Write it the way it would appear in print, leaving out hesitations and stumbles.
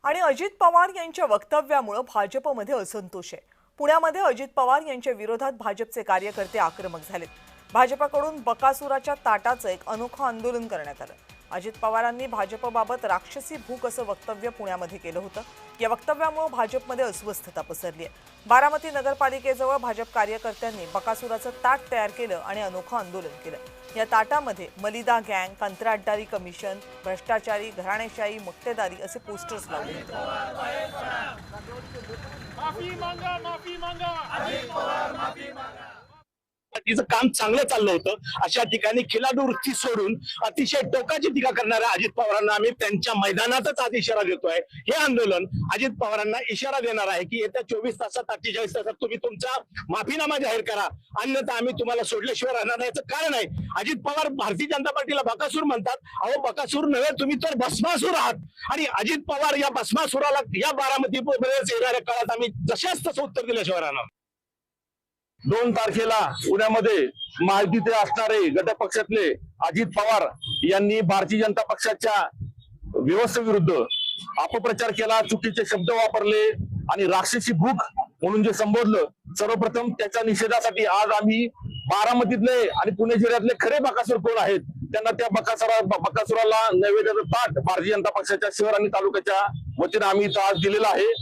आणि अजित पवार यांच्या वक्तव्यामुळे भाजपमध्ये असंतोष आहे। पुण्यामध्ये अजित पवार यांच्या विरोधात भाजपचे कार्यकर्ते आक्रमक झालेत। भाजपकडून बकासुराच्या ताटाचं एक अनोखं आंदोलन करण्यात आलं। अजित पवारांनी भाजपबाबत राक्षसी भूक असं वक्तव्य पुण्यामध्ये केलं होतं। या वक्तव्यामुळे भाजपमध्ये अस्वस्थता पसरली आहे। बारामती नगरपालिकेजवळ भाजप कार्यकर्त्यांनी बकासुराचं ताट तयार केलं आणि अनोखं आंदोलन केलं। या ताटामध्ये मलिदा गँग, कंत्राटदारी कमिशन, भ्रष्टाचारी, घराणेशाही, मक्तेदारी असे पोस्टर्स लावले होते। माफी मांगा, माफी मांगा, अजित पवार माफी मांगा। तिचं काम चांगलं चाललं होतं, अशा ठिकाणी खिलाडू वृत्ती सोडून अतिशय टोकाची टीका करणाऱ्या अजित पवारांना आम्ही त्यांच्या मैदानातच आज इशारा देतोय। हे आंदोलन अजित पवारांना इशारा देणार आहे की येत्या 24 तासात 48 तासात तुम्ही तुमचा माफीनामा जाहीर करा, अन्यथा आम्ही तुम्हाला सोडल्याशिवाय राहणार नाही। याचं कारण आहे, अजित पवार भारतीय जनता पार्टीला बकासूर म्हणतात। अहो, बकासूर नव्हे, तुम्ही तर भस्मासूर आहात। आणि अजित पवार या भस्मासुराला या बारामती येणाऱ्या काळात आम्ही जशाच तसं उत्तर दिल्याशिवाय राहणार। 2 तारखेला पुण्यामध्ये महायुतीचे असणारे घटक पक्षातले अजित पवार यांनी भारतीय जनता पक्षाच्या व्यवस्थेविरुद्ध अपप्रचार केला, चुकीचे शब्द वापरले आणि राक्षसी भूक म्हणून जे संबोधलं। सर्वप्रथम त्याच्या निषेधासाठी आज आम्ही बारामतीतले आणि पुणे जिल्ह्यातले खरे बकासूर कोण आहेत त्यांना त्या बकासुराला नैवेद्याचं ताट भारतीय जनता पक्षाच्या शहर आणि तालुक्याच्या वतीने आम्ही इथं आज दिलेलं आहे।